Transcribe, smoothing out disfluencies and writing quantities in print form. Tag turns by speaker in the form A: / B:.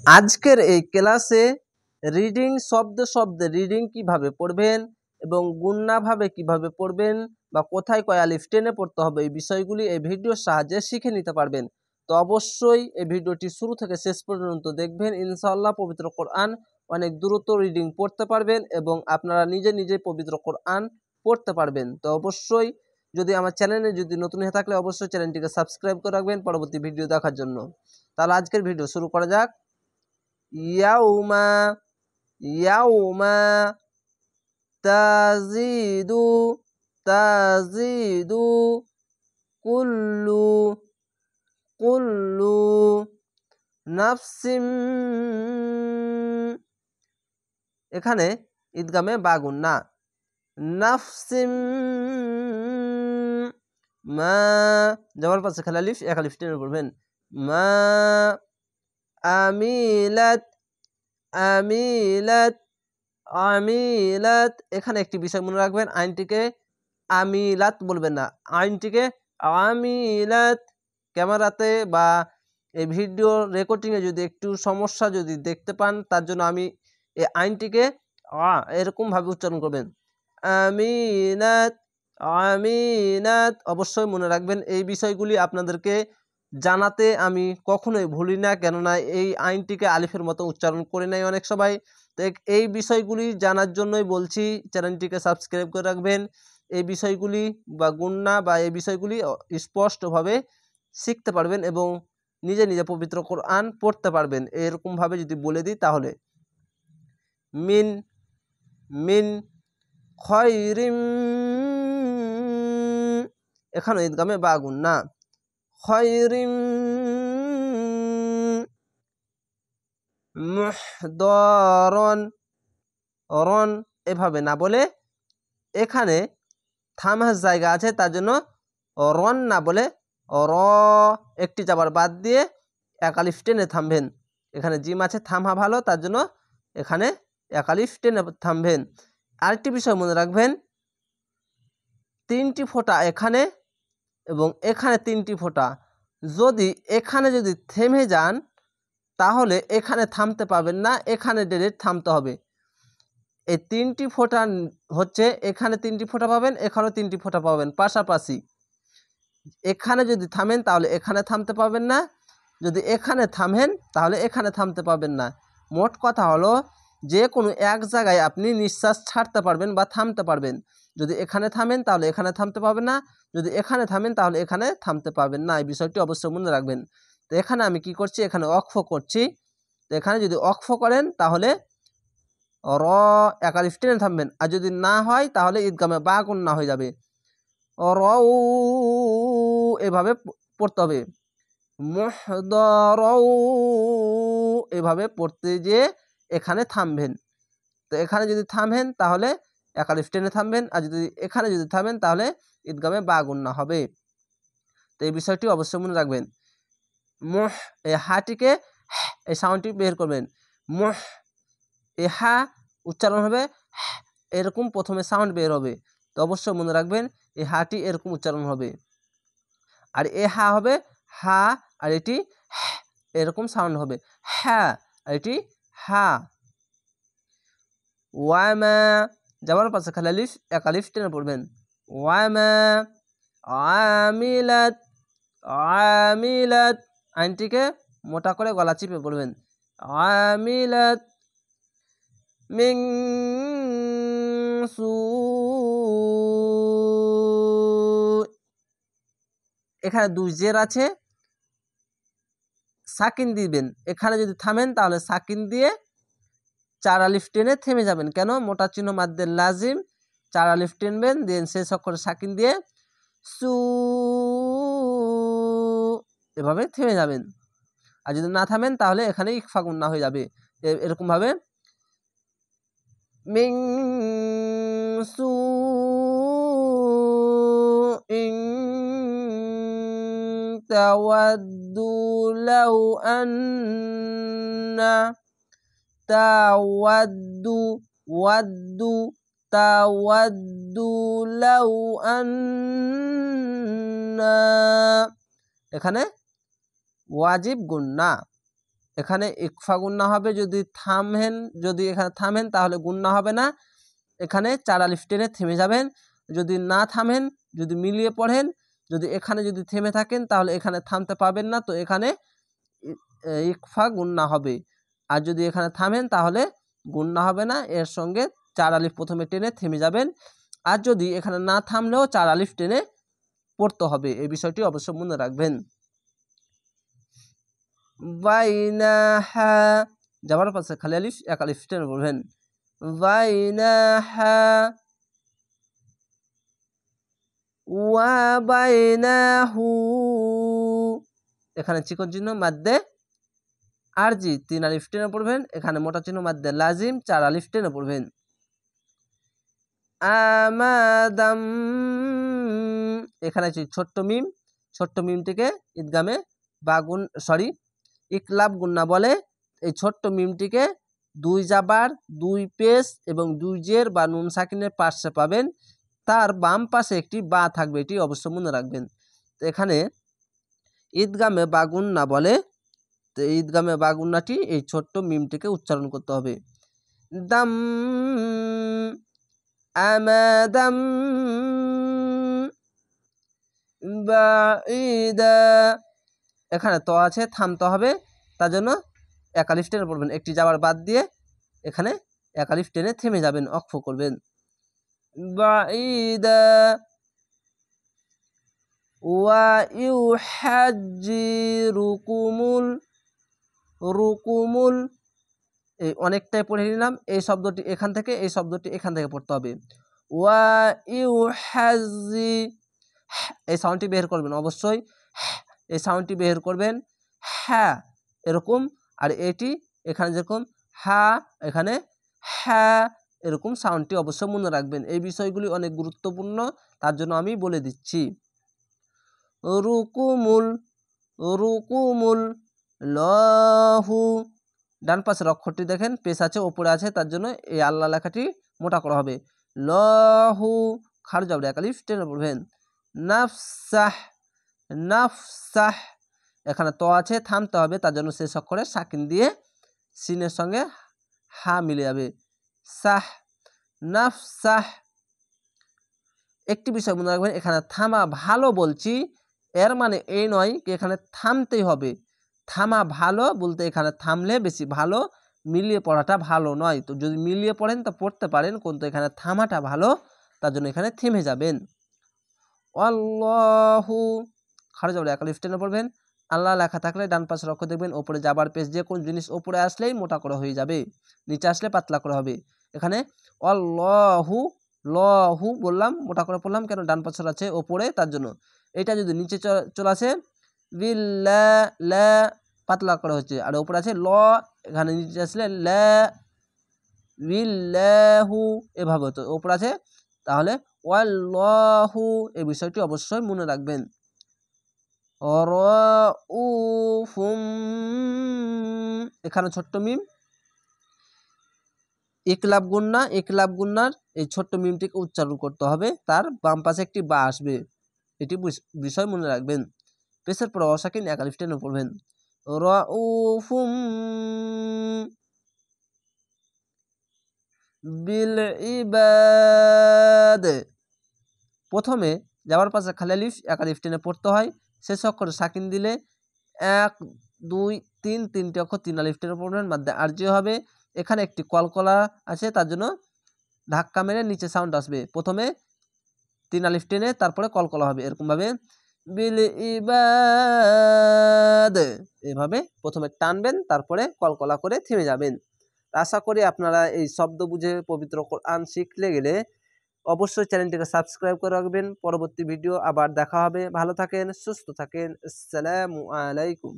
A: আজকের এই ক্লাসে রিডিং শব্দে শব্দে রিডিং কিভাবে পড়বেন এবং গুণনাভাবে কিভাবে পড়বেন বা কোথায় কয় আলিফ টেনে পড়তে হবে এই বিষয়গুলি এই ভিডিওর সাহায্যে শিখে নিতে পারবেন। তো অবশ্যই এই ভিডিওটি শুরু থেকে শেষ পর্যন্ত দেখবেন। ইনশাআল্লাহ পবিত্র কোরআন অনেক দ্রুত রিডিং পড়তে পারবেন এবং আপনারা নিজে নিজে পবিত্র কোরআন পড়তে পারবেন। তো অবশ্যই যদি আমার চ্যানেলে যদি নতুন হয়ে থাকলে অবশ্যই চ্যানেলটিকে সাবস্ক্রাইব করে রাখবেন পরবর্তী ভিডিও দেখার জন্য। তাহলে আজকের ভিডিও শুরু করা যাক। ইয়াউমা ইয়াউমা তাজিদু তাজিদু কুল্লু কুল্লু নাফসিম। এখানে ঈদগামে বাগুন না, নাফসিম মা যাওয়ার পাশে খালি আলিফ এক আলিফ টেনে পড়বেন। মা আমিলাত আমিলাত আমিলাত। এখানে একটি বিষয় মনে রাখবেন, আইনটিকে আমিলাত বলবেন না, আইনটিকে আমিলাত। ক্যামেরাতে বা এই ভিডিও রেকর্ডিংয়ে যদি একটু সমস্যা যদি দেখতে পান তার জন্য আমি এই আইনটিকে এরকমভাবে উচ্চারণ করবেন, আমিনাত আমিনাত। অবশ্যই মনে রাখবেন এই বিষয়গুলি আপনাদেরকে জানাতে আমি কখনোই ভুলি না, কেননা এই আইনটিকে আলিফের মতো উচ্চারণ করে নেয় অনেক সবাই। তো এই বিষয়গুলি জানার জন্যই বলছি চ্যানেলটিকে সাবস্ক্রাইব করে রাখবেন। এই বিষয়গুলি বা গুণনা বা এই বিষয়গুলি স্পষ্টভাবে শিখতে পারবেন এবং নিজে নিজে পবিত্র কোরআন পড়তে পারবেন। এরকমভাবে যদি বলে দিই তাহলে মিন মিন খয়রিম, এখানে ঈদগামে বাগুন না, খয়রিম মুহদারান রন এভাবে না বলে এখানে থামার জায়গা আছে তার জন্য রন না বলে র একটি যাবার বাদ দিয়ে এক আলিফ টেনে থামবেন। এখানে জিম আছে থামা ভালো তার জন্য এখানে এক আলিফ টেনে থামবেন। আরেকটি বিষয় মনে রাখবেন, তিনটি ফোঁটা এখানে এবং এখানে তিনটি ফোঁটা। যদি এখানে যদি থেমে যান তাহলে এখানে থামতে পাবেন না, এখানে ডাইরেক্ট থামতে হবে। এই তিনটি ফোঁটা হচ্ছে এখানে তিনটি ফোঁটা পাবেন, এখানেও তিনটি ফোঁটা পাবেন পাশাপাশি। এখানে যদি থামেন তাহলে এখানে থামতে পাবেন না, যদি এখানে থামেন তাহলে এখানে থামতে পাবেন না। মোট কথা হলো যে কোনো এক জায়গায় আপনি নিঃশ্বাস ছাড়তে পারবেন বা থামতে পারবেন। যদি এখানে থামেন তাহলে এখানে থামতে পারবেন না, যদি এখানে থামেন তাহলে এখানে থামতে পারবেন না। এই বিষয়টি অবশ্যই মনে রাখবেন। তো এখানে আমি কি করছি, এখানে অক্ফ করছি। তো এখানে যদি অক্ফ করেন তাহলে র এক আলিফ টেনে থামবেন, আর যদি না হয় তাহলে ঈদগামে বা গুন্না হয়ে যাবে। রউ এভাবে পড়তে হবে, মুহদারাউ এভাবে পড়তে যে এখানে থামবেন। তো এখানে যদি থামেন তাহলে এক আলিফ টেনে থামবেন, আর যদি এখানে যদি থামেন তাহলে ঈদগামে বা গুন্না হবে। তো এই বিষয়টি অবশ্যই মনে রাখবেন। মুহ এই হাটিকে এই সাউন্ডটি বের করবেন, মুহ এ হা উচ্চারণ হবে এরকম, প্রথমে সাউন্ড বের হবে। তো অবশ্যই মনে রাখবেন এই হাটি এরকম উচ্চারণ হবে, আর এ হা হবে হা, আর এটি এরকম সাউন্ড হবে হ্যাঁ, আর এটি হা। ওয়ামা যাবার পাশে খালি আলিফ এক আলিফ টেনে পড়বেন, ওয়ামা আমিলাত আমিলাত আইনটিকে মোটা করে গলা চিপে পড়বেন, আমিলাত মিন সু। এখানে দুই জের আছে, সাকিন দিবেন। এখানে যদি থামেন তাহলে সাকিন দিয়ে চার আলিফ টেনে থেমে যাবেন। কেন? মোটা চিহ্ন মাদ্দের লাজিম, চার আলিফ টেনবেন, দেন শেষ অক্ষরে সাকিন দিয়ে সু এভাবে থেমে যাবেন। আর যদি না থামেন তাহলে এখানে ইকফা গুন্না হয়ে যাবে। এরকম ভাবে মিন সু ইন তাওয়াদ্দু লাউ আন্না তাওয়াদ্দু ওয়াদ্দু তাওয়াদ্দু লাউ আন্না, এখানে ওয়াজিব গুন্না। এখানে ইকফা গুন্না হবে, যদি এখানে থামেন তাহলে গুন্না হবে না, এখানে 4 আলিফ টেনে থেমে যাবেন। যদি না থামেন, যদি মিলিয়ে পড়েন, যদি এখানে যদি থেমে থাকেন তাহলে এখানে থামতে পাবেন না, তো এখানে ইকফা গুন্না হবে। আর যদি এখানে থামেন তাহলে গুন্না হবে না, এর সঙ্গে 4 আলিফ প্রথমে টেনে থেমে যাবেন। আর যদি এখানে না থামলেও 4 আলিফ টেনে পড়তে হবে, এই বিষয়টি অবশ্যই মনে রাখবেন। বাইনাহা যাবার পাশে খালি আলিফ, এক আলিফ টেনে পড়বেন। বাইনাহা ওয়া বাইনাহু, এখানে চিকন চিহ্ন মাদ্দে আরজি 3 আলিফ টেনে পড়বেন। এখানে মোটা চিহ্ন মাদ্দে লাজিম 4 আলিফ টেনে পড়বেন। আমাদাম, এখানে ছোট্ট মিমটিকে ঈদগামে ইকলাব গুন্না বলে। এই ছোট্ট মিমটিকে 2 জাবার 2 পেশ এবং 2 জের বা নুন সাকিনের পাশে পাবেন, তার বাম পাশে একটি বা থাকবে, এটি অবশ্যই মনে রাখবেন। তো এখানে ঈদগামে বা গুন্না বলে, তো ঈদগামে বা গুন্নাটি এই ছোট্ট মিমটিকে উচ্চারণ করতে হবে। দাম আমাদাম বাঈদা, এখানে তো আছে, থামতে হবে, তার জন্য এক আলিফ টেনে পড়বেন, একটি যাবার বাদ দিয়ে এখানে এক আলিফ টেনে থেমে যাবেন, অক্ফ করবেন। বাঈদা ওয়া ইউহাজ্জিরুকুমুল, রুকুমুল, এই অনেকটাই পড়ে নিলাম, এই শব্দটি এখান থেকে, এই শব্দটি এখান থেকে পড়তে হবে। ওয়া ইউহাজ্জি, এই সাউন্ডটি বের করবেন অবশ্যই, এই সাউন্ডটি বের করবেন, হ্যাঁ এরকম, আর এটি এখানে যেরকম হা, এখানে হ্যাঁ, এরকম সাউন্ডটি অবশ্যই মনে রাখবেন। এই বিষয়গুলি অনেক গুরুত্বপূর্ণ, তার জন্য আমি বলে দিচ্ছি। রুকুমুল, রুকুমুল লাহু, ডান পাশের অক্ষরটি দেখেন পেশ আছে, ওপরে আছে, তার জন্য এই আল্লাহ লেখাটি মোটা করা হবে। লাহু খারজ জবর এক আলিফ টেনে পড়বেন। নাফসাহ, নাফসাহ, এখানে তো আছে, থামতে হবে, তার জন্য শেষ অক্ষরে সাকিন দিয়ে সিনের সঙ্গে হা মিলে যাবে, সাহ, নাফসাহ। একটি বিষয় মনে রাখবেন, এখানে থামা ভালো বলছি, এর মানে এই নয় কি এখানে থামতেই হবে। থামা ভালো বলতে এখানে থামলে বেশি ভালো, মিলিয়ে পড়াটা ভালো নয়। তো যদি মিলিয়ে পড়েন তো পড়তে পারেন, কিন্তু এখানে থামাটা ভালো, তার জন্য এখানে থেমে যাবেন। আল্লাহু খারজ জবর এক আলিফ টেনে পড়বেন। আল্লাহ লেখা থাকলে ডান পাশের অক্ষর দেখবেন ওপরে যাবার পেশ, যে কোন জিনিস ওপরে আসলেই মোটা করে হয়ে যাবে, নিচে আসলে পাতলা করে হবে। এখানে আল্লাহু, লহু বললাম মোটা করে পড়লাম, কেন ডান পাশের আছে ওপরে, তার জন্য। এটা যদি নিচে চলে আসে বিল্লা, লা পাতলা করে হচ্ছে, আর ওপরে আছে ল, এখানে নিচে আসলে লা বিল্লাহু, এভাবে হতো, ওপরে আছে, তাহলে ওয়াল্লাহু, এই বিষয়টি অবশ্যই মনে রাখবেন। রাউফুম, এখানে ছোট্ট মিম, ইকলাব গুন্না, ইকলাব গুন্নার এই ছোট্ট মিমটিকে উচ্চারণ করতে হবে, তার বাম পাশে একটি বা আসবে, এটি বিষয় মনে রাখবেন। পেশের পর অসাকিন এক আলিফ টেনে পড়বেন। রাউফুম বিল ইবাদ, প্রথমে যাওয়ার পাশে খালি আলিফ এক আলিফ টেনে পড়তে হয়, শেষ অক্ষরে সাকিন দিলে 1 2 3 তিনটি অক্ষর 3 আলিফ টেনে পড়বেন, মাদ্দে আরজি হবে। এখানে একটি কলকলা আছে, তার জন্য ধাক্কা মেরে নিচে সাউন্ড আসবে, প্রথমে 3 আলিফ টেনে তারপরে কলকলা হবে, এরকম ভাবে বিল ইবাদ, এভাবে প্রথমে টানবেন, তারপরে কলকলা করে থেমে যাবেন। আশা করি আপনারা এই শব্দ বুঝে পবিত্র কোরআন শিখলে গেলে অবশ্যই চ্যানেলটিকে সাবস্ক্রাইব করে রাখবেন। পরবর্তী ভিডিও আবার দেখা হবে। ভালো থাকেন, সুস্থ থাকেন। আসসালামু আলাইকুম।